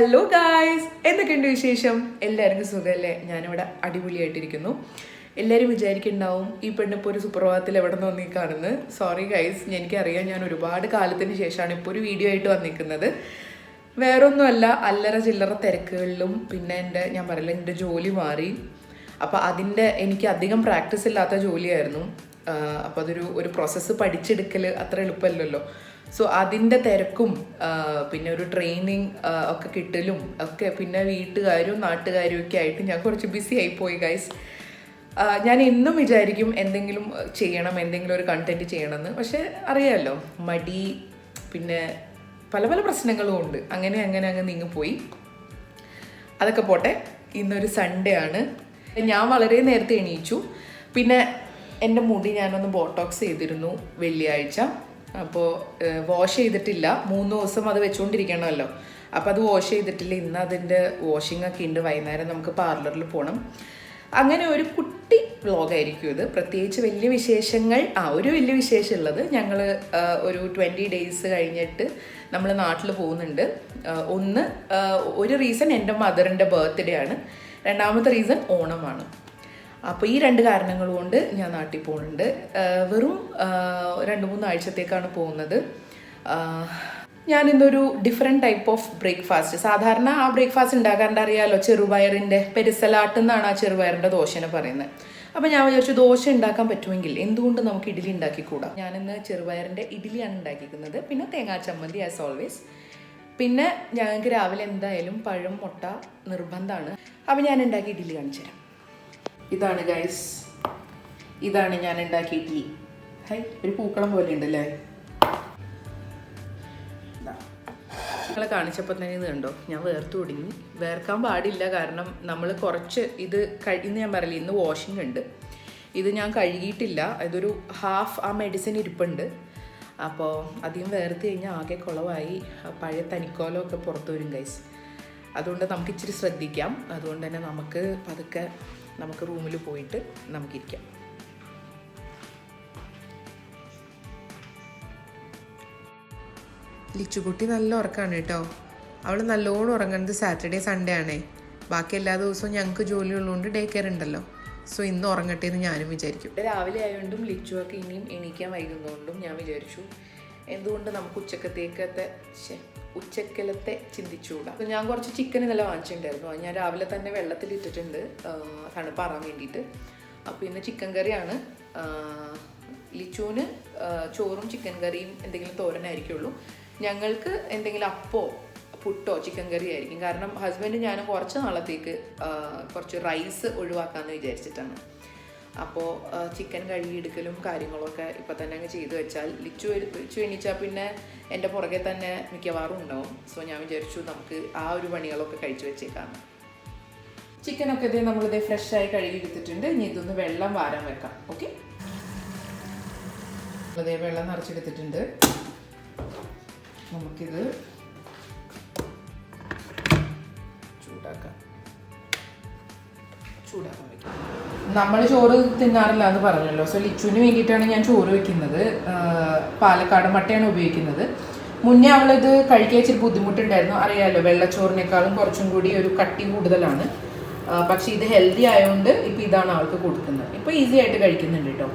Hello guys, എന്തൊക്കെയുണ്ട് വിശേഷം? എല്ലാവർക്കും സുഖമല്ലേ? ഞാനിവിടെ അടിപൊളിയായിട്ടിരിക്കുന്നു. എല്ലാവരും വിചാരിക്കുന്നുണ്ടാവും ഈ പെണ്ണിപ്പോൾ ഒരു സുപ്രഭാതത്തിൽ എവിടെ നിന്ന് വന്നിരിക്കുകയാണെന്ന്. സോറി ഗൈസ്, എനിക്കറിയാം, ഞാൻ ഒരുപാട് കാലത്തിന് ശേഷമാണ് ഇപ്പോൾ ഒരു വീഡിയോ ആയിട്ട് വന്നിരിക്കുന്നത്. വേറൊന്നുമല്ല, അല്ലറ ചില്ലറ തിരക്കുകളിലും പിന്നെ ഞാൻ പറയില്ല, എൻ്റെ ജോലി മാറി. അപ്പോൾ അതിൻ്റെ എനിക്ക് അധികം പ്രാക്ടീസ് ഇല്ലാത്ത ജോലിയായിരുന്നു. അപ്പോൾ ഒരു പ്രോസസ്സ് പഠിച്ചെടുക്കൽ അത്ര എളുപ്പമല്ലല്ലോ. സോ അതിൻ്റെ തിരക്കും പിന്നെ ഒരു ട്രെയിനിങ് ഒക്കെ കിട്ടലും ഒക്കെ, പിന്നെ വീട്ടുകാരും നാട്ടുകാരും ഒക്കെ ആയിട്ട് ഞാൻ കുറച്ച് ബിസി ആയിപ്പോയി ഗൈസ്. ഞാൻ എന്നും വിചാരിക്കും എന്തെങ്കിലും ചെയ്യണം, എന്തെങ്കിലും ഒരു കണ്ടൻറ്റ് ചെയ്യണമെന്ന്. പക്ഷെ അറിയാമല്ലോ, മടി പിന്നെ പല പല പ്രശ്നങ്ങളും ഉണ്ട്. അങ്ങനെ അങ്ങ് നീങ്ങിപ്പോയി. അതൊക്കെ പോട്ടെ. ഇന്നൊരു സൺഡേ ആണ്. ഞാൻ വളരെ നേരത്തെ എണീച്ചു. പിന്നെ എൻ്റെ മുടി ഞാനൊന്ന് ബോട്ടോക്സ് ചെയ്തിരുന്നു വെള്ളിയാഴ്ച. അപ്പോൾ വാഷ് ചെയ്തിട്ടില്ല. 3 ദിവസം അത് വെച്ചുകൊണ്ടിരിക്കണമല്ലോ. അപ്പോൾ അത് വാഷ് ചെയ്തിട്ടില്ല. ഇന്ന് അതിൻ്റെ വാഷിംഗ് ഒക്കെ ഉണ്ട്. വൈകുന്നേരം നമുക്ക് പാർലറിൽ പോകണം. അങ്ങനെ ഒരു കുട്ടി വ്ളോഗായിരിക്കും ഇത്. പ്രത്യേകിച്ച് വലിയ വിശേഷങ്ങൾ ഒരു വലിയ വിശേഷം ഉള്ളത്, ഞങ്ങൾ ഒരു 20 ഡേയ്സ് കഴിഞ്ഞിട്ട് നമ്മൾ നാട്ടിൽ പോകുന്നുണ്ട്. ഒരു റീസൺ എൻ്റെ മദറിൻ്റെ ബർത്ത്ഡേ ആണ്. രണ്ടാമത്തെ റീസൺ ഓണമാണ്. അപ്പോൾ ഈ 2 കാരണങ്ങൾ കൊണ്ട് ഞാൻ നാട്ടിൽ പോകുന്നുണ്ട്. വെറും 2-3 ആഴ്ചത്തേക്കാണ് പോകുന്നത്. ഞാനിന്നൊരു ഡിഫറെൻറ്റ് ടൈപ്പ് ഓഫ് ബ്രേക്ക്ഫാസ്റ്റ്, സാധാരണ ആ ബ്രേക്ക്ഫാസ്റ്റ് ഉണ്ടാക്കാണ്ട് അറിയാമല്ലോ, ചെറുപയറിൻ്റെ പെരിസലാട്ട് എന്നാണ് ആ ചെറുപയറിൻ്റെ ദോശനെ പറയുന്നത്. അപ്പോൾ ഞാൻ വിചാരിച്ചു ദോശ ഉണ്ടാക്കാൻ പറ്റുമെങ്കിൽ എന്തുകൊണ്ട് നമുക്ക് ഇഡ്ഡലി ഉണ്ടാക്കിക്കൂടാ. ഞാനിന്ന് ചെറുപയറിൻ്റെ ഇഡ്ഡലിയാണ് ഉണ്ടാക്കിയിരിക്കുന്നത്. പിന്നെ തേങ്ങാ ചമ്മന്തി ആസ് ഓൾവേസ്. പിന്നെ ഞങ്ങൾക്ക് രാവിലെ എന്തായാലും പഴം മുട്ട നിർബന്ധമാണ്. അപ്പോൾ ഞാൻ ഉണ്ടാക്കി ഇഡ്ഡലി കാണിച്ചു തരാം. ഇതാണ് ഗൈസ്, ഇതാണ് ഞാൻ ഉണ്ടാക്കിയ ഇഡ്ഡലി. ഒരു പൂക്കളം പോലെ ഉണ്ടല്ലേ. നിങ്ങളെ കാണിച്ചപ്പോൾ തന്നെ ഇത് കണ്ടോ, ഞാൻ വേർത്തു തുടങ്ങി. വേർക്കാൻ പാടില്ല, കാരണം നമ്മൾ കുറച്ച് ഇത് ഇന്ന് ഞാൻ പറയില്ല, ഇന്ന് വാഷിംഗ് ഉണ്ട്. ഇത് ഞാൻ കഴുകിയിട്ടില്ല. ഇതൊരു ഹാഫ് ആ മെഡിസിൻ ഇരിപ്പുണ്ട്. അപ്പോൾ അധികം വേർത്ത് കഴിഞ്ഞാൽ ആകെ കുളമായി, പഴയ തനിക്കോലമൊക്കെ പുറത്തു വരും ഗൈസ്. അതുകൊണ്ട് നമുക്ക് ഇച്ചിരി ശ്രദ്ധിക്കാം. അതുകൊണ്ട് തന്നെ നമുക്ക് റൂമിൽ പോയിട്ട് നമുക്കിരിക്കാം. ലിച്ചുകുട്ടി നല്ല ഉറക്കമാണ് കേട്ടോ. അവൾ നല്ലോണം ഉറങ്ങുന്നത് സാറ്റർഡേ സൺഡേ ആണേ. ബാക്കി എല്ലാ ദിവസവും ഞങ്ങൾക്ക് ജോലി ഉള്ളതുകൊണ്ട് ഡേ കെയർ ഉണ്ടല്ലോ. സോ ഇന്ന് ഉറങ്ങട്ടെ എന്ന് ഞാനും വിചാരിക്കും. രാവിലെ ആയതുകൊണ്ടും ലിച്ചുവൊക്കെ ഇനിയും എണീക്കാൻ വൈകുന്നതുകൊണ്ടും ഞാൻ വിചാരിച്ചു എന്തുകൊണ്ട് നമുക്ക് ഉച്ചക്കലത്തെ ചിന്തിച്ചുകൂടാ. അപ്പോൾ ഞാൻ കുറച്ച് ചിക്കൻ ഇന്നലെ വാങ്ങിച്ചിട്ടുണ്ടായിരുന്നു. അത് ഞാൻ രാവിലെ തന്നെ വെള്ളത്തിലിട്ടിട്ടുണ്ട് തണുപ്പാറാൻ വേണ്ടിയിട്ട്. അപ്പോൾ ഇന്ന് ചിക്കൻ കറിയാണ്. ലിച്ചുവിന് ചോറും ചിക്കൻ കറിയും എന്തെങ്കിലും തോരനായിരിക്കുള്ളൂ. ഞങ്ങൾക്ക് എന്തെങ്കിലും അപ്പോ പുട്ടോ ചിക്കൻ കറി ആയിരിക്കും. കാരണം ഹസ്ബൻഡ് ഞാനും കുറച്ച് നാളത്തേക്ക് കുറച്ച് റൈസ് ഒഴിവാക്കാമെന്ന് വിചാരിച്ചിട്ടാണ്. അപ്പോൾ ചിക്കൻ കഴുകിയെടുക്കലും കാര്യങ്ങളൊക്കെ ഇപ്പം തന്നെ അങ്ങ് ചെയ്തു വെച്ചാൽ ലിച്ചു എണീച്ചാൽ പിന്നെ എൻ്റെ പുറകെ തന്നെ മിക്കവാറും ഉണ്ടാവും. സോ ഞാൻ വിചാരിച്ചു നമുക്ക് ആ ഒരു പണികളൊക്കെ കഴിച്ചു വെച്ചേക്കാം. ചിക്കനൊക്കെ നമ്മളിതേ ഫ്രഷായി കഴുകി എടുത്തിട്ടുണ്ട്. ഇനി ഇതൊന്ന് വെള്ളം വാരാൻ വെക്കാം. ഓക്കെ, അതേ വെള്ളം നിറച്ചെടുത്തിട്ടുണ്ട്. നമുക്കിത് ചൂടാക്കാൻ വയ്ക്കാം. നമ്മൾ ചോറ് തിന്നാറില്ല എന്ന് പറഞ്ഞല്ലോ. സോ ലിച്ചുവിന് വേണ്ടിയിട്ടാണ് ഞാൻ ചോറ് വെക്കുന്നത്. പാലക്കാട് മട്ടയാണ് ഉപയോഗിക്കുന്നത്. മുന്നേ അവളിത് കഴിക്കാൻ ഇച്ചിരി ബുദ്ധിമുട്ടുണ്ടായിരുന്നു. അറിയാമല്ലോ, വെള്ളച്ചോറിനേക്കാളും കുറച്ചും കൂടി ഒരു കട്ടി കൂടുതലാണ്. പക്ഷേ ഇത് ഹെൽത്തി ആയതുകൊണ്ട് ഇപ്പോൾ ഇതാണ് അവൾക്ക് കൊടുക്കുന്നത്. ഇപ്പോൾ ഈസി ആയിട്ട് കഴിക്കുന്നുണ്ട് കേട്ടോ.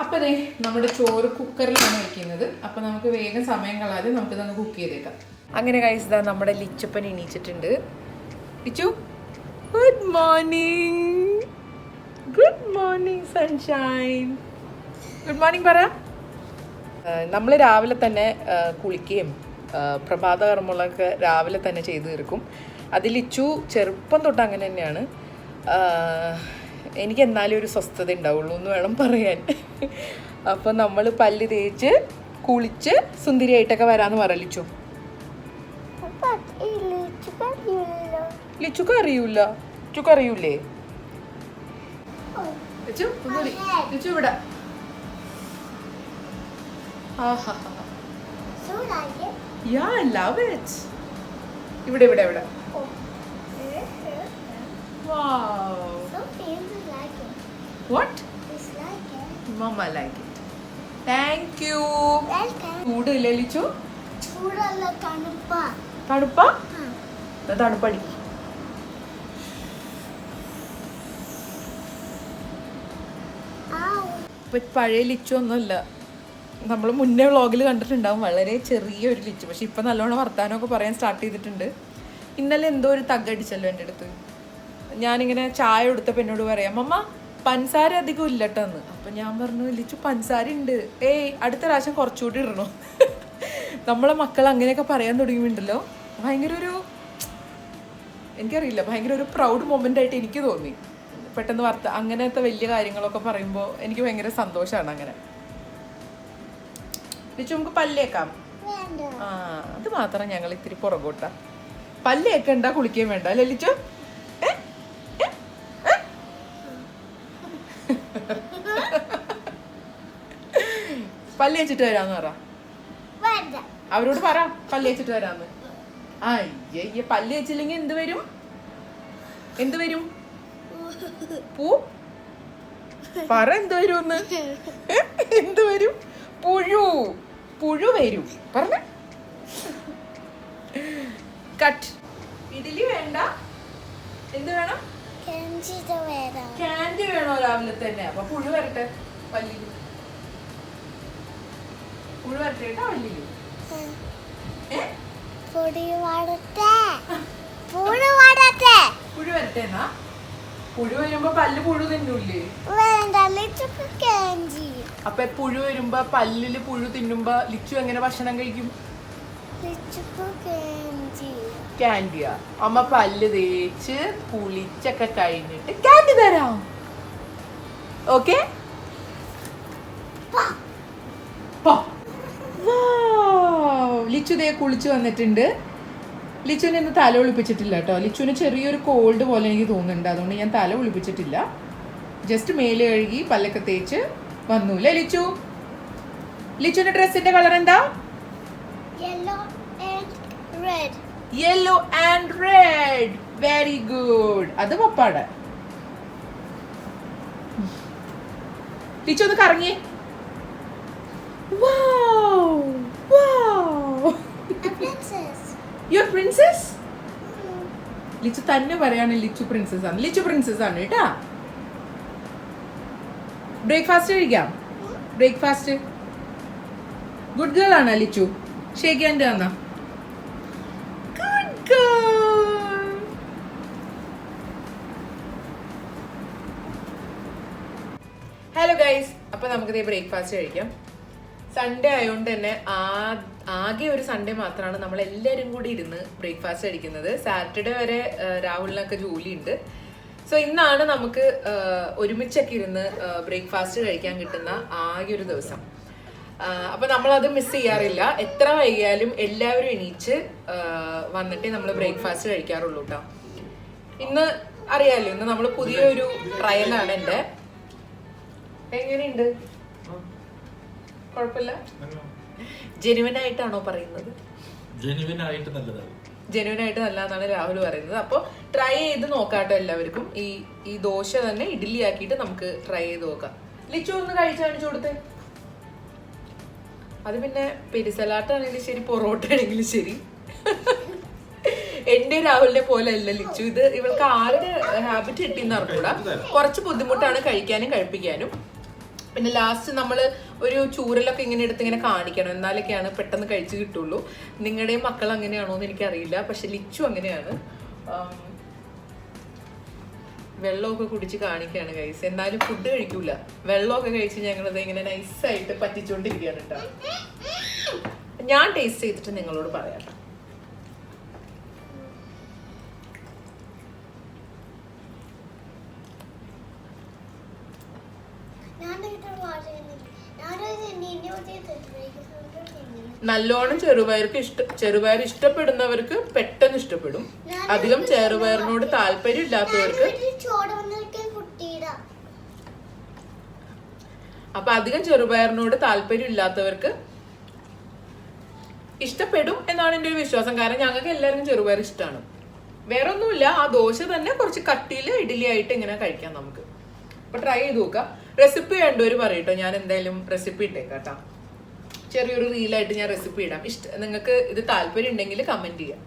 അപ്പോൾ അതെ, നമ്മുടെ ചോറ് കുക്കറിലാണ് വയ്ക്കുന്നത്. അപ്പോൾ നമുക്ക് വേഗം സമയം കളയാതെ നമുക്കിതൊന്ന് കുക്ക് ചെയ്തേക്കാം. അങ്ങനെ ഗൈസ്, നമ്മുടെ ലിച്ചപ്പൻ എണീച്ചിട്ടുണ്ട്. Lichu, good morning. Good morning sunshine. Good morning പറ. നമ്മൾ രാവിലെ തന്നെ കുളിക്കുകയും പ്രഭാത കർമ്മങ്ങളൊക്കെ രാവിലെ തന്നെ ചെയ്ത് തീർക്കും. അതിൽ ലിച്ചു ചെറുപ്പം തൊട്ട് അങ്ങനെ തന്നെയാണ്. എനിക്ക് എന്നാലും ഒരു സ്വസ്ഥത ഉണ്ടാവുള്ളൂ എന്ന് വേണം പറയാൻ. അപ്പോൾ നമ്മൾ പല്ല് തേച്ച് കുളിച്ച് സുന്ദരിയായിട്ടൊക്കെ വരാമെന്ന് പറ ലിച്ചു. ലിച്ചുക്ക് അറിയൂല. ലിച്ചുക്ക് അറിയൂലേ? ലിച്ചു ഇവിടെ. Yeah, I love it. ഇവിടെ. Wow. What? Mama like it. Thank you. Welcome. ചൂടില്ലേ ലിച്ചു? ചൂടല്ല, തണുപ്പാ. തണുപ്പടി. ഇപ്പൊ പഴയ ലിച്ചു ഒന്നുമല്ല, നമ്മൾ മുന്നേ വ്ളോഗിൽ കണ്ടിട്ടുണ്ടാവും, വളരെ ചെറിയൊരു ലിച്ചു. പക്ഷെ ഇപ്പൊ നല്ലോണം വർത്താനമൊക്കെ പറയാൻ സ്റ്റാർട്ട് ചെയ്തിട്ടുണ്ട്. ഇന്നലെ എന്തോ ഒരു തగ్గടിച്ചല്ലോ എൻ്റെ അടുത്ത്. ഞാനിങ്ങനെ ചായ കൊടുത്തപ്പോൾ എന്നോട് പറയാം, അമ്മ പഞ്ചസാര അധികം ഇല്ലട്ടെന്ന്. അപ്പം ഞാൻ പറഞ്ഞു, ലിച്ചു പഞ്ചസാര ഉണ്ട്, ഏയ് അടുത്ത പ്രാവശ്യം കുറച്ചുകൂടി ഇടണോ. നമ്മളെ മക്കൾ അങ്ങനെയൊക്കെ പറയാൻ തുടങ്ങിയിട്ടുണ്ടല്ലോ. ഭയങ്കര ഒരു, എനിക്കറിയില്ല, ഭയങ്കര ഒരു പ്രൗഡ് മൊമെൻ്റ് ആയിട്ട് എനിക്ക് തോന്നി. പെട്ടെന്ന് അങ്ങനത്തെ വലിയ കാര്യങ്ങളൊക്കെ പറയുമ്പോൾ എനിക്ക് ഭയങ്കര സന്തോഷമാണ്. അങ്ങനെ ലിച്ചു നമുക്ക് പല്ലേക്കാം. ആ അത് മാത്രം ഞങ്ങൾ ഇത്തിരി പുറകോട്ടാ. പല്ലേക്ക ഉണ്ടാ കുളിക്കുകയും വേണ്ട അല്ലേ ലിച്ചു? പല്ല് വെച്ചിട്ട് വരാന്ന് പറ, അവരോട് പറ പല്ല് വെച്ചിട്ട് വരാന്ന്. അയ്യ പല്ല് വെച്ചില്ലെങ്കിൽ എന്ത് വരും? എന്ത് വരും? പൂ പറ, എന്ത് വരും? എന്ത് വരും? പുഴു. പുഴു വരും. പറഞ്ഞ കട്ട്. ഇഡലി വേണ്ട, എന്ത് വേണം? ക്യാൻഡി വേണോ രാവിലെ തന്നെ? അപ്പൊ പുഴു വരട്ടെ പല്ലിൽ, പുഴു വരട്ടെ കേട്ടോ പല്ലിൽ. പുഴു വരട്ടെ എന്നാ? പുഴു വരുമ്പോ പല്ല് പുഴു തിന്നൂല്ലേ? അപ്പൊ പുഴു വരുമ്പോ പല്ലില് പുഴു തിന്നുമ്പോ ലിച്ചു എങ്ങനെ ഭക്ഷണം കഴിക്കും? ക്യാൻഡിയാ? അമ്മ പല്ല് തേച്ച് കുളിച്ചൊക്കെ കഴിഞ്ഞിട്ട് ക്യാൻഡി തരാം. ഓക്കെ? ലിച്ചു ദേ കുളിച്ചു വന്നിട്ടുണ്ട്. ലിച്ചുവിനെ ഇന്ന് തല ഒളിപ്പിച്ചിട്ടില്ല കേട്ടോ. ലിച്ചുവിന് ചെറിയൊരു കോൾഡ് പോലെ എനിക്ക് തോന്നുന്നുണ്ട്, അതുകൊണ്ട് ഞാൻ തല ഒളിപ്പിച്ചിട്ടില്ല. ജസ്റ്റ് മേല് കഴുകി പല്ലൊക്കെ തേച്ച് വന്നു അല്ലേ ലിച്ചു? ലിച്ചുവിന്റെ ഡ്രസ്സിന്റെ കളർ എന്താ? Yellow and red. Very good. അത് പപ്പാടെ. ലിച്ചു ഒന്ന് കറങ്ങി. Wow! Wow! Your princess? ലിച്ചു തന്നെ പറയാണ് ലിച്ചു പ്രിൻസസ് ആണ്. ലിച്ചു പ്രിൻസസ് ആണ് കേട്ടാ. ബ്രേക്ക്ഫാസ്റ്റ് കഴിക്കാം. ബ്രേക്ക്ഫാസ്റ്റ് ഗുഡ് ഗേൾ ആണോ ലിച്ചു? ഷേക്ക് ഹാൻഡ് തന്നാ. Good girl. ഹലോ ഗൈസ്, അപ്പൊ നമുക്ക് ബ്രേക്ക്ഫാസ്റ്റ് കഴിക്കാം. സൺഡേ ആയതുകൊണ്ട് തന്നെ ആകെ ഒരു സൺഡേ മാത്രമാണ് നമ്മൾ എല്ലാവരും കൂടി ഇരുന്ന് ബ്രേക്ക്ഫാസ്റ്റ് കഴിക്കുന്നത്. സാറ്റർഡേ വരെ രാഹുലിനൊക്കെ ജോലിയുണ്ട്. സോ ഇന്നാണ് നമുക്ക് ഒരുമിച്ചൊക്കെ ഇരുന്ന് ബ്രേക്ക്ഫാസ്റ്റ് കഴിക്കാൻ കിട്ടുന്ന ആകെ ഒരു ദിവസം. അപ്പൊ നമ്മളത് മിസ് ചെയ്യാറില്ല. എത്ര വൈകിയാലും എല്ലാവരും എണീച്ച് വന്നിട്ടേ നമ്മൾ ബ്രേക്ക്ഫാസ്റ്റ് കഴിക്കാറുള്ളൂ കേട്ടോ. ഇന്ന് അറിയാലോ, ഇന്ന് നമ്മൾ പുതിയൊരു ട്രയലാണ് എൻ്റെ. എങ്ങനെയുണ്ട്? കുഴപ്പമില്ല? ജെനുവിൻ ആയിട്ടാണോ പറയുന്നത്? ജെനുവിൻ ആയിട്ട് നല്ലതാണ് രാഹുൽ പറയുന്നത്. അപ്പോൾ ട്രൈ ചെയ്ത് നോക്കാട്ടോ എല്ലാവർക്കും. ഈ ദോശ തന്നെ ഇഡ്ഡലി ആക്കിയിട്ട് നമുക്ക് ട്രൈ ചെയ്ത് നോക്കാം. ലിച്ചു ഒന്ന് കഴിച്ചു കാണിച്ചു കൊടുത്തേ. അത് പിന്നെ പെരിസലാട്ടാണെങ്കിലും ശരി, പൊറോട്ട ആണെങ്കിലും ശരി. എന്റെ രാഹുലിനെ പോലെ അല്ല ലിച്ചു. ഇത് ഇവൾക്ക് ആരുടെ ഹാബിറ്റ് കിട്ടിയെന്ന് അറിഞ്ഞൂടാ. കുറച്ച് ബുദ്ധിമുട്ടാണ് കഴിക്കാനും കഴിപ്പിക്കാനും. പിന്നെ ലാസ്റ്റ് നമ്മൾ ഒരു ചൂരലൊക്കെ ഇങ്ങനെ എടുത്ത് ഇങ്ങനെ കാണിക്കണം, എന്നാലൊക്കെയാണ് പെട്ടെന്ന് കഴിച്ച് കിട്ടുള്ളൂ. നിങ്ങളുടെയും മക്കൾ അങ്ങനെയാണോ എന്ന് എനിക്കറിയില്ല, പക്ഷെ ലിച്ചു അങ്ങനെയാണ്. വെള്ളമൊക്കെ കുടിച്ച് കാണിക്കുകയാണ് ഗൈസ്. എന്നാലും ഫുഡ് കഴിക്കൂല, വെള്ളമൊക്കെ കഴിച്ച് ഞങ്ങളത് ഇങ്ങനെ നൈസായിട്ട് പറ്റിച്ചുകൊണ്ടിരിക്കുകയാണ് കേട്ടോ. ഞാൻ ടേസ്റ്റ് ചെയ്തിട്ട് നിങ്ങളോട് പറയാം. നല്ലോണം ചെറുപയർ ഇഷ്ടപ്പെടുന്നവർക്ക് പെട്ടെന്ന് ഇഷ്ടപ്പെടും. അധികം ചെറുപയറിനോട് താല്പര്യം ഇല്ലാത്തവർക്ക് ഇഷ്ടപ്പെടും എന്നാണ് എൻ്റെ ഒരു വിശ്വാസം. കാരണം ഞങ്ങൾക്ക് എല്ലാവർക്കും ചെറുപയർ ഇഷ്ടമാണ്. വേറെ ഒന്നുമില്ല, ആ ദോശ തന്നെ കുറച്ച് കട്ടിയിൽ ഇഡ്ഡലി ആയിട്ട് ഇങ്ങനെ കഴിക്കാം നമുക്ക്. അപ്പൊ ട്രൈ ചെയ്ത് നോക്കാം. റെസിപ്പി വേണ്ടവര് പറയട്ടോ, ഞാൻ എന്തായാലും റെസിപ്പി ഇട്ടേക്കാം കേട്ടോ. ചെറിയൊരു റീലായിട്ട് ഞാൻ റെസിപ്പി ഇടാം. നിങ്ങൾക്ക് ഇത് താല്പര്യം ഉണ്ടെങ്കിൽ കമന്റ് ചെയ്യാം.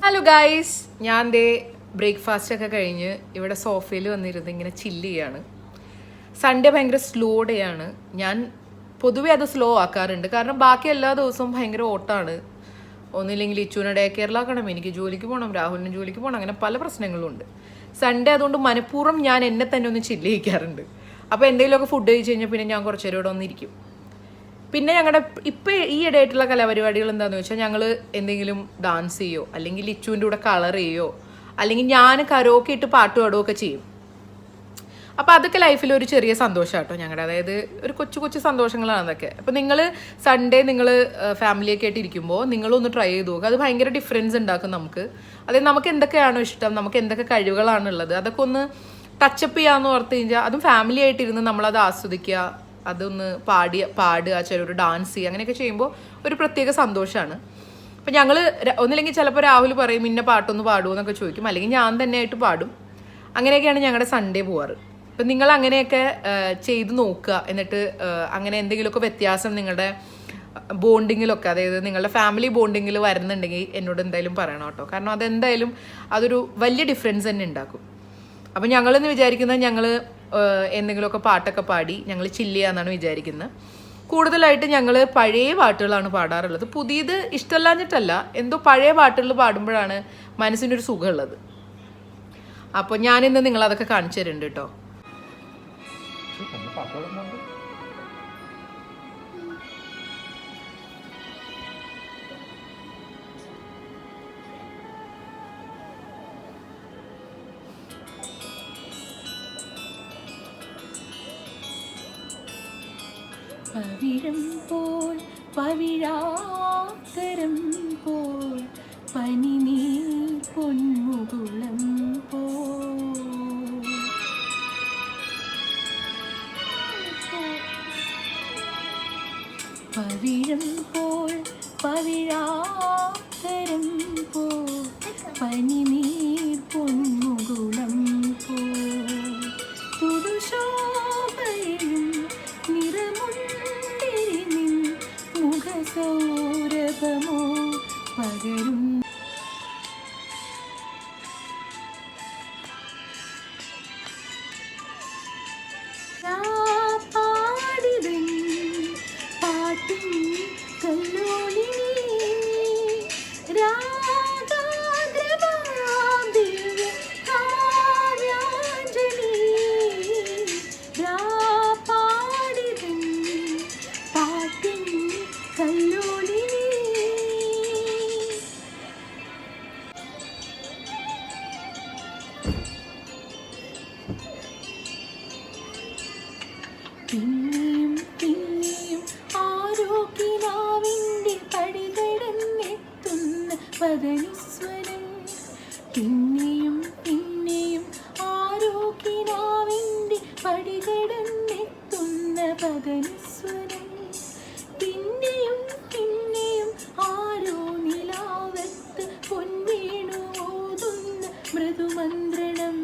ഹലോ ഗൈസ്, ഞാൻ ദേ ബ്രേക്ക്ഫാസ്റ്റ് ഒക്കെ കഴിഞ്ഞ് ഇവിടെ സോഫയിൽ വന്നിരുന്ന് ഇങ്ങനെ ചില്ല് ചെയ്യാണ്. സൺഡേ ഭയങ്കര സ്ലോ ഡേ ആണ്. ഞാൻ പൊതുവെ അത് സ്ലോ ആക്കാറുണ്ട്, കാരണം ബാക്കി എല്ലാ ദിവസവും ഭയങ്കര ഓട്ടാണ്. ഒന്നില്ലെങ്കിൽ ഇച്ചുവിനെ ഡേ കെയറിലാക്കണം, എനിക്ക് ജോലിക്ക് പോകണം, രാഹുലിന് ജോലിക്ക് പോകണം, അങ്ങനെ പല പ്രശ്നങ്ങളും ഉണ്ട്. സൺഡേ അതുകൊണ്ട് മനഃപൂർവ്വം ഞാൻ എന്നെ തന്നെ ഒന്ന് ചില്ല് ചെയ്യിക്കാറുണ്ട്. അപ്പോൾ എന്തെങ്കിലുമൊക്കെ ഫുഡ് കഴിച്ച് കഴിഞ്ഞാൽ പിന്നെ ഞാൻ കുറച്ച് നേരം ഇവിടെ വന്നിരിക്കും. പിന്നെ ഞങ്ങളുടെ ഇപ്പം ഈ ഇടയായിട്ടുള്ള കലാപരിപാടികൾ എന്താണെന്ന് വെച്ചാൽ, ഞങ്ങൾ എന്തെങ്കിലും ഡാൻസ് ചെയ്യോ, അല്ലെങ്കിൽ ലിച്ചുവിൻ്റെ കൂടെ കളർ ചെയ്യോ, അല്ലെങ്കിൽ ഞാൻ കരോക്കെ ഇട്ട് പാട്ട് പാടുകയൊക്കെ ചെയ്യും. അപ്പോൾ അതൊക്കെ ലൈഫിൽ ഒരു ചെറിയ സന്തോഷം കേട്ടോ ഞങ്ങളുടെ, അതായത് ഒരു കൊച്ചു കൊച്ചു സന്തോഷങ്ങളാണ് അതൊക്കെ. അപ്പോൾ നിങ്ങൾ സൺഡേ നിങ്ങൾ ഫാമിലിയൊക്കെ ആയിട്ട് ഇരിക്കുമ്പോൾ നിങ്ങളൊന്ന് ട്രൈ ചെയ്ത് നോക്കുക. അത് ഭയങ്കര ഡിഫറൻസ് ഉണ്ടാക്കും നമുക്ക്. അതായത് നമുക്ക് എന്തൊക്കെയാണോ ഇഷ്ടം, നമുക്ക് എന്തൊക്കെ കഴിവുകളാണുള്ളത്, അതൊക്കെ ഒന്ന് ടച്ചപ്പ് ചെയ്യാമെന്ന് ഓർത്ത് കഴിഞ്ഞാൽ, അതും ഫാമിലി ആയിട്ടിരുന്ന് നമ്മളത് ആസ്വദിക്കുക, അതൊന്ന് പാടുക, ചിലർ ഡാൻസ് ചെയ്യുക, അങ്ങനെയൊക്കെ ചെയ്യുമ്പോൾ ഒരു പ്രത്യേക സന്തോഷമാണ്. അപ്പം ഞങ്ങൾ ഒന്നില്ലെങ്കിൽ ചിലപ്പോൾ രാഹുൽ പറയും ഇന്ന പാട്ടൊന്ന് പാടുമോ എന്നൊക്കെ ചോദിക്കും, അല്ലെങ്കിൽ ഞാൻ തന്നെ ആയിട്ട് പാടും. അങ്ങനെയൊക്കെയാണ് ഞങ്ങളുടെ സൺഡേ പോവാറ്. അപ്പം നിങ്ങൾ അങ്ങനെയൊക്കെ ചെയ്ത് നോക്കുക. എന്നിട്ട് അങ്ങനെ എന്തെങ്കിലുമൊക്കെ വ്യത്യാസം നിങ്ങളുടെ ബോണ്ടിങ്ങിലൊക്കെ, അതായത് നിങ്ങളുടെ ഫാമിലി ബോണ്ടിങ്ങിൽ വരുന്നുണ്ടെങ്കിൽ എന്നോട് എന്തായാലും പറയണം കേട്ടോ. കാരണം അതെന്തായാലും അതൊരു വലിയ ഡിഫറൻസ് തന്നെ ഉണ്ടാക്കും. അപ്പം ഞങ്ങളെന്ന് വിചാരിക്കുന്നത്, ഞങ്ങൾ എന്തെങ്കിലുമൊക്കെ പാട്ടൊക്കെ പാടി ഞങ്ങൾ ചില്ല് ചെയ്യാമെന്നാണ് വിചാരിക്കുന്നത്. കൂടുതലായിട്ട് ഞങ്ങൾ പഴയ പാട്ടുകളാണ് പാടാറുള്ളത്. പുതിയത് ഇഷ്ടമല്ലാഞ്ഞിട്ടല്ല, എന്തോ പഴയ പാട്ടുകൾ പാടുമ്പോഴാണ് മനസ്സിനൊരു സുഖമുള്ളത്. അപ്പോൾ ഞാനിന്ന് നിങ്ങളതൊക്കെ കാണിച്ചു തരുന്നുണ്ട് കേട്ടോ. പവിഴം പോൽ പവിഴാകരം പോൽ പനിനീർ പൊന്മുകുളം പോൽ പവിഴം പോൽ പവിഴാകരം പോൽ പനിനീർ പൊന്മുകുളം പോൽ തുടുശോഭയും നിറമുണ്ടിരിനിൻ മുഖസൗരഭമോ പകരും പാടിതൻ പാട്ടിൻ കല്ലോലിനി രാഗാദ്രവാദിവ്യ കാവ്യാഞ്ജലി പാടിതൻ പാട്ടിൻ കല്ലോലിനി. പിന്നെയും പിന്നെയും ആരോഗ്യനാവിൻ്റെ പടികടന്നെത്തുന്ന പദനിസ്വരം. പിന്നെയും പിന്നെയും ആരോഗ്യനാവിൻ്റെ പടികടന്നെത്തുന്ന പദനിസ്വരം. പിന്നെയും പിന്നെയും ആരോ നിലാവത്ത് പൊൻവീണു ഓതുന്ന മൃദുമന്ത്രണം.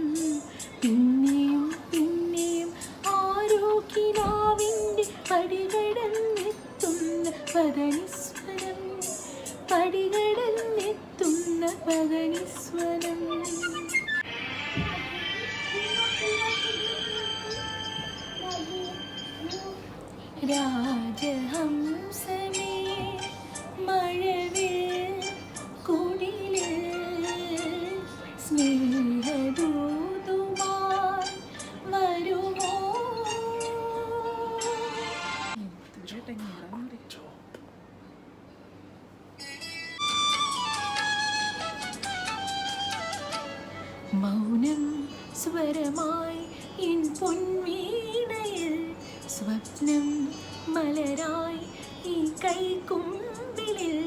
പിന്നെയും പിന്നെയും ആരോഗ്യനാവിൻ്റെ പടികടന്നെത്തുന്ന പദനിസ്വരം. പടികടന്നെത്തുന്ന പദനിസ്വരം. രാജഹംസമേ മഴവിൽ കുടിലിൽ സ്നേഹദൂതുമായി വരുമോ? മൗനം സ്വരമായി ഇൻ പൊൻവീണയിൽ സ്വപ്നം മലരായി ഈ കൈക്കുമ്പിളിൽ.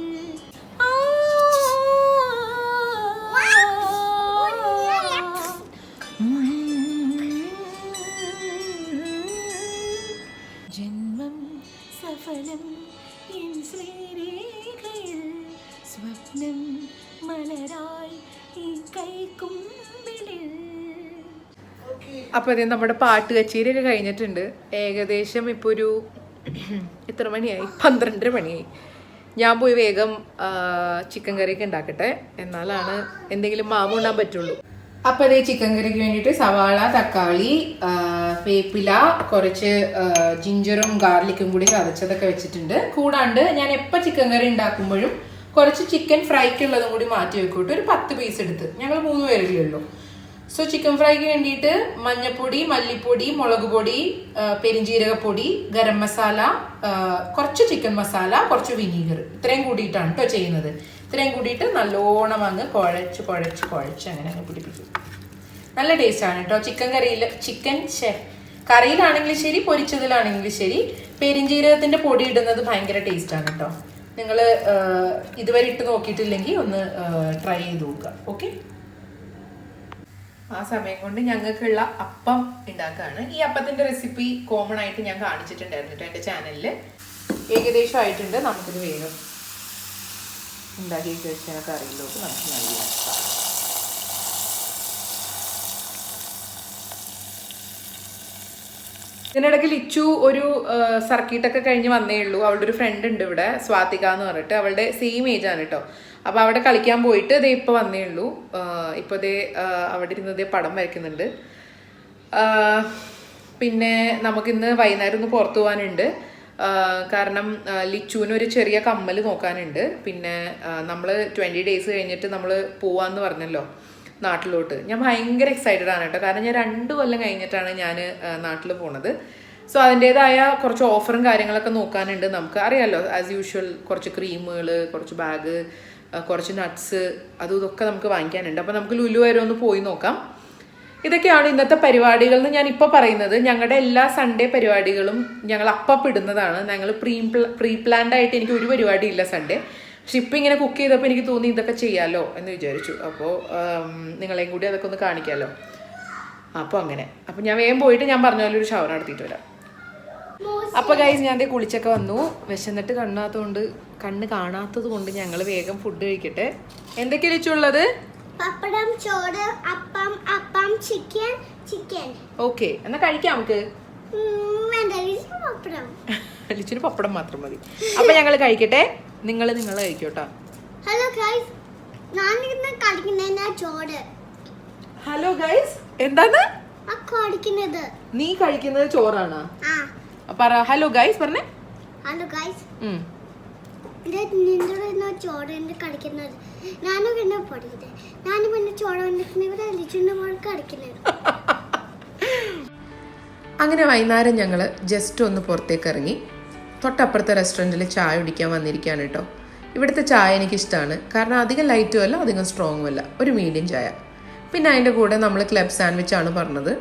ജന്മം സഫലം ഇൻ ശ്രീരേഖയിൽ സ്വപ്നം മലരായി ഈ കൈക്കുമ്പിളിൽ. അപ്പോൾ ഇത് നമ്മുടെ പാട്ട് കച്ചേരിയൊക്കെ കഴിഞ്ഞിട്ടുണ്ട്. ഏകദേശം ഇപ്പോൾ ഒരു എത്ര മണിയായി? 12:30 മണിയായി. ഞാൻ പോയി വേഗം ചിക്കൻ കറിയൊക്കെ ഉണ്ടാക്കട്ടെ, എന്നാലാണ് എന്തെങ്കിലും മാവ് ഉണ്ടാൻ പറ്റുള്ളൂ. അപ്പോൾ അതേ ചിക്കൻ കറിക്ക് വേണ്ടിയിട്ട് സവാള, തക്കാളി, വേപ്പില, കുറച്ച് ജിഞ്ചറും ഗാർലിക്കും കൂടി ചതച്ചതൊക്കെ വെച്ചിട്ടുണ്ട്. കൂടാണ്ട് ഞാൻ എപ്പോൾ ചിക്കൻ കറി ഉണ്ടാക്കുമ്പോഴും കുറച്ച് ചിക്കൻ ഫ്രൈക്കുള്ളതും കൂടി മാറ്റി വെക്കൂട്ട്. ഒരു 10 പീസ് എടുത്ത്, ഞങ്ങൾ 3 പേരല്ലേ ഉള്ളൂ. സോ ചിക്കൻ ഫ്രൈക്ക് വേണ്ടിയിട്ട് മഞ്ഞൾപ്പൊടി, മല്ലിപ്പൊടി, മുളക് പൊടി, പെരിഞ്ജീരകപ്പൊടി, ഗരം മസാല, കുറച്ച് ചിക്കൻ മസാല, കുറച്ച് വിനീഗർ, ഇത്രയും കൂടിയിട്ടാണ് കേട്ടോ ചെയ്യുന്നത്. ഇത്രയും കൂടിയിട്ട് നല്ലോണം അങ്ങ് കുഴച്ച് അങ്ങനെ പിടിപ്പിക്കും. നല്ല ടേസ്റ്റാണ് കേട്ടോ ചിക്കൻ കറിയിൽ. കറിയിലാണെങ്കിലും ശരി, പൊരിച്ചതിലാണെങ്കിലും ശരി, പെരിഞ്ജീരകത്തിൻ്റെ പൊടി ഇടുന്നത് ഭയങ്കര ടേസ്റ്റാണ് കേട്ടോ. നിങ്ങൾ ഇതുവരെ ഇട്ട് നോക്കിയിട്ടില്ലെങ്കിൽ ഒന്ന് ട്രൈ ചെയ്ത് നോക്കുക. ഓക്കെ, ആ സമയം കൊണ്ട് ഞങ്ങൾക്കുള്ള അപ്പം ഉണ്ടാക്കുകയാണ്. ഈ അപ്പത്തിൻ്റെ റെസിപ്പി കോമൺ ആയിട്ട് ഞാൻ കാണിച്ചിട്ടുണ്ടായിരുന്നു കേട്ടോ എൻ്റെ ചാനലിൽ. ഏകദേശം ആയിട്ടുണ്ട്. നമുക്കിത് വേഗം ഉണ്ടാക്കി വെച്ചാൽ കറിയിലോട്ട് നമുക്ക് നല്ല ഇതിനിടയ്ക്ക് ലിച്ചു ഒരു സർക്കിട്ടൊക്കെ കഴിഞ്ഞ് വന്നേ ഉള്ളൂ. അവളുടെ ഒരു ഫ്രണ്ട് ഉണ്ട് ഇവിടെ, സ്വാതിക എന്ന് പറഞ്ഞിട്ട്. അവളുടെ സെയിം ഏജ് ആണ് കേട്ടോ. അപ്പോൾ അവിടെ കളിക്കാൻ പോയിട്ട് ഇതേ ഇപ്പോൾ വന്നേ ഉള്ളൂ. ഇപ്പോൾ ഇതേ അവിടെ ഇരുന്നതേ പടം വരയ്ക്കുന്നുണ്ട്. പിന്നെ നമുക്കിന്ന് വൈകുന്നേരം ഒന്ന് പുറത്തു പോകാനുണ്ട്. കാരണം ലിച്ചുവിന് ഒരു ചെറിയ കമ്മൽ നോക്കാനുണ്ട്. പിന്നെ നമ്മൾ 20 ഡേയ്സ് കഴിഞ്ഞിട്ട് നമ്മൾ പോവാന്ന് പറഞ്ഞല്ലോ നാട്ടിലോട്ട്. ഞാൻ ഭയങ്കര എക്സൈറ്റഡ് ആണ് കേട്ടോ. കാരണം ഞാൻ 2 കൊല്ലം കഴിഞ്ഞിട്ടാണ് ഞാൻ നാട്ടിൽ പോണത്. സോ അതിൻ്റേതായ കുറച്ച് ഓഫറും കാര്യങ്ങളൊക്കെ നോക്കാനുണ്ട്. നമുക്ക് അറിയാമല്ലോ, ആസ് യൂഷ്വൽ കുറച്ച് ക്രീമുകൾ, കുറച്ച് ബാഗ്, കുറച്ച് നട്ട്സ്, അതും ഇതൊക്കെ നമുക്ക് വാങ്ങിക്കാനുണ്ട്. അപ്പോൾ നമുക്ക് ലുലു വരെ ഒന്ന് പോയി നോക്കാം. ഇതൊക്കെയാണ് ഇന്നത്തെ പരിപാടികൾ എന്ന് ഞാൻ ഇപ്പോൾ പറയുന്നത്. ഞങ്ങളുടെ എല്ലാ സൺഡേ പരിപാടികളും ഞങ്ങൾ അപ്പം ഇടുന്നതാണ്. ഞങ്ങൾ പ്രീ പ്ലാൻഡ് ആയിട്ട് എനിക്ക് ഒരു പരിപാടി ഇല്ല സൺഡേ. പക്ഷെ ഇപ്പം ഇങ്ങനെ കുക്ക് ചെയ്തപ്പോൾ എനിക്ക് തോന്നി ഇതൊക്കെ ചെയ്യാമല്ലോ എന്ന് വിചാരിച്ചു. അപ്പോൾ നിങ്ങളെയും കൂടി അതൊക്കെ ഒന്ന് കാണിക്കാമല്ലോ. അപ്പോൾ അങ്ങനെ. അപ്പോൾ ഞാൻ വേഗം പോയിട്ട് ഞാൻ പറഞ്ഞ പോലെ ഒരു ഷവർ നടത്തിയിട്ട് വരാം. അപ്പോൾ ഗൈസ് ഞാൻ കുളിച്ചൊക്കെ വന്നു. വിശന്നിട്ട് കണ്ണ് കാണാത്തത് കൊണ്ട് ഞങ്ങൾ വേഗം ഫുഡ് കഴിക്കട്ടെ. എന്തൊക്കെയാണ് വെച്ചുള്ളത്? പപ്പടം, ചോറ്, അപ്പം, ചിക്കൻ. ഓക്കെ, എന്നാ കഴിക്കാം നമുക്ക്. ലിച്ചിന് പപ്പടം മാത്രം മതി. അപ്പൊ ഞങ്ങൾ കഴിക്കട്ടെ, നിങ്ങൾ കഴിക്കോട്ടോ. ഹലോ ഗൈസ്, ഞാൻ ഇന്ന് കഴിക്കുന്നത് ചോറ്. ഹലോ ഗൈസ്, എന്താണ് നീ കഴിക്കുന്നത്? ചോറാണ്. പറ ഹലോ ഗൈസ് പറഞ്ഞേ. ഹലോ ഗൈസ്, ചോറ് കളിക്കുന്നത്. ഞാനും പിന്നെ പഠിക്കുന്നത്. ഞാനും പിന്നെ ചോറ് കളിക്കുന്നത്. അങ്ങനെ വൈകുന്നേരം ഞങ്ങൾ ജസ്റ്റ് ഒന്ന് പുറത്തേക്ക് ഇറങ്ങി. തൊട്ടപ്പുറത്തെ റെസ്റ്റോറൻറ്റിൽ ചായ കുടിക്കാൻ വന്നിരിക്കുകയാണ് കേട്ടോ. ഇവിടുത്തെ ചായ എനിക്കിഷ്ടമാണ്. കാരണം അധികം ലൈറ്റും അല്ല, അധികം സ്ട്രോങ്ങും അല്ല, ഒരു മീഡിയം ചായ. പിന്നെ അതിൻ്റെ കൂടെ നമ്മൾ ക്ലബ് സാൻഡ്വിച്ചാണ് പറഞ്ഞത്.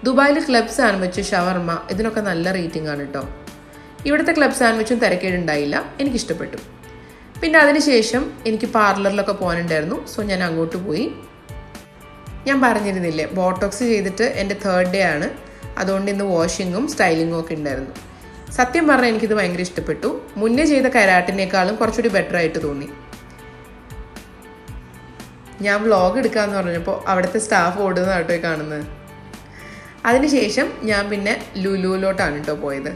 ദുബായിൽ ക്ലബ് സാൻഡ്വിച്ച്, ഷവർമ ഇതിനൊക്കെ നല്ല റേറ്റിംഗ് ആണ് കേട്ടോ. ഇവിടുത്തെ ക്ലബ് സാൻഡ്വിച്ചും തിരക്കേടുണ്ടായില്ല, എനിക്കിഷ്ടപ്പെട്ടു. പിന്നെ അതിനുശേഷം എനിക്ക് പാർലറിലൊക്കെ പോകാനുണ്ടായിരുന്നു. സോ ഞാൻ അങ്ങോട്ട് പോയി. ഞാൻ പറഞ്ഞിരുന്നില്ലേ, ബോട്ടോക്സ് ചെയ്തിട്ട് എൻ്റെ 3rd ഡേ ആണ്. അതുകൊണ്ട് ഇന്ന് വാഷിങ്ങും സ്റ്റൈലിങ്ങും ഒക്കെ ഉണ്ടായിരുന്നു. സത്യം പറഞ്ഞാൽ എനിക്കിത് ഭയങ്കര ഇഷ്ടപ്പെട്ടു. മുന്നേ ചെയ്ത കരാട്ടിനേക്കാളും കുറച്ചുകൂടി ബെറ്റർ ആയിട്ട് തോന്നി. ഞാൻ വ്ളോഗ് എടുക്കാമെന്ന് പറഞ്ഞപ്പോൾ അവിടുത്തെ സ്റ്റാഫ് ഓടുന്നതാണ് കേട്ടോ കാണുന്നത്. അതിനുശേഷം ഞാൻ പിന്നെ ലുലുവിലോട്ടാണ് കേട്ടോ പോയത്.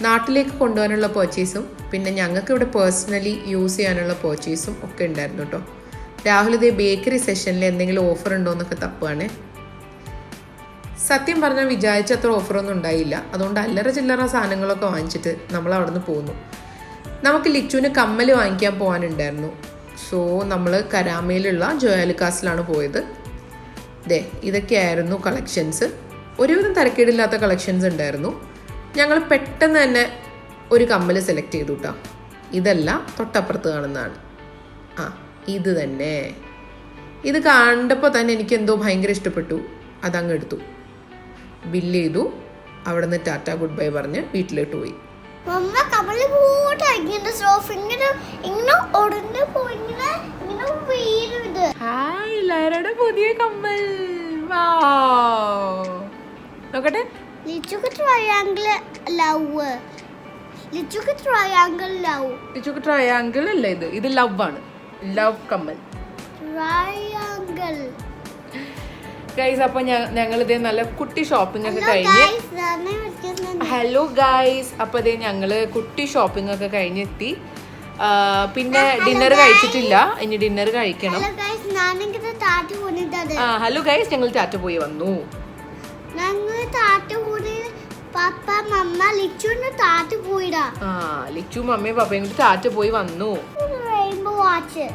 നാട്ടിലേക്ക് കൊണ്ടുപോകാനുള്ള പർച്ചേസും പിന്നെ ഞങ്ങൾക്ക് ഇവിടെ പേഴ്സണലി യൂസ് ചെയ്യാനുള്ള പർച്ചേസും ഒക്കെ ഉണ്ടായിരുന്നു കേട്ടോ. രാഹുൽ ഇതേ ബേക്കറി സെഷനിൽ എന്തെങ്കിലും ഓഫർ ഉണ്ടോ എന്നൊക്കെ തപ്പുവാണേ. സത്യം പറഞ്ഞാൽ വിചാരിച്ചത്ര ഓഫറൊന്നും ഉണ്ടായില്ല. അതുകൊണ്ട് അല്ലറ ചില്ലറ സാധനങ്ങളൊക്കെ വാങ്ങിച്ചിട്ട് നമ്മൾ അവിടെ നിന്ന് പോന്നു. നമുക്ക് ലിച്ചുവിന് കമ്മൽ വാങ്ങിക്കാൻ പോകാനുണ്ടായിരുന്നു. സോ നമ്മൾ കരാമയിലുള്ള ജോയാലുക്കാസിലാണ് പോയത്. ഇതൊക്കെയായിരുന്നു കളക്ഷൻസ്. ഒരുവിധം തിരക്കേടില്ലാത്ത കളക്ഷൻസ് ഉണ്ടായിരുന്നു. ഞങ്ങൾ പെട്ടെന്ന് തന്നെ ഒരു കമ്മൽ സെലക്ട് ചെയ്തു കേട്ടോ. ഇതല്ല, തൊട്ടപ്പുറത്ത് കാണുന്നതാണ്. ഇത് തന്നെ. ഇത് കണ്ടപ്പോൾ തന്നെ എനിക്ക് എന്തോ ഭയങ്കര ഇഷ്ടപ്പെട്ടു. അതങ്ങ് എടുത്തു, ബില്ല് ചെയ്തു. അവിടെ നിന്ന് ടാറ്റ ഗുഡ് ബൈ പറഞ്ഞ് വീട്ടിലോട്ട് പോയി. പുതിയ കമ്മൽ നോക്കട്ടെ. ലിച്ചുക്ക് ട്രയാങ്കിൾ അല്ല, ഇത് ലവ് ആണ്. ലവ് കമ്മൽ ഗൈസ്. അപ്പൊ ഞങ്ങൾ ഇതേ നല്ല കുട്ടി ഷോപ്പിംഗ് ഒക്കെ കഴിഞ്ഞ് ഹലോ ഗൈസ്, അപ്പോൾ അതേ ഞങ്ങള് കുട്ടി ഷോപ്പിംഗ് ഒക്കെ കഴിഞ്ഞെത്തി. പിന്നെ ഡിന്നർ കഴിച്ചിട്ടില്ല, ഇനി ഡിന്നർ കഴിക്കണം. ഹലോ ഗൈസ്, ഞാനിങ്ങനെ ടാറ്റ പോണിട്ടത്. ഹലോ ഗൈസ്, ഞങ്ങൾ ടാറ്റ പോയി വന്നു. ഞങ്ങൾ ടാറ്റ പോയി, പപ്പ മമ്മ ലിച്ചുവിന് ടാറ്റ പോയിടാ. ലിച്ചു മമ്മയും പപ്പയും കൂടി ടാറ്റ പോയി വന്നു. റെയിൻബോ വാച്ച്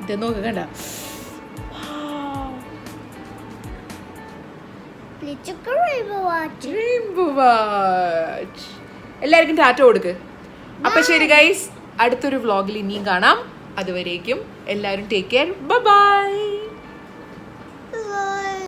ഇത് നോക്ക്, കണ്ട റെയിൻബോ വാച്ച്. Rainbow watch. എല്ലാവർക്കും ടാറ്റ കൊടുക്ക്. അപ്പൊ ശരി ഗൈസ്, അടുത്തൊരു വ്ളോഗിൽ ഇനിയും കാണാം. അതുവരേക്കും എല്ലാവരും ടേക്ക് കെയർ. Bye bye.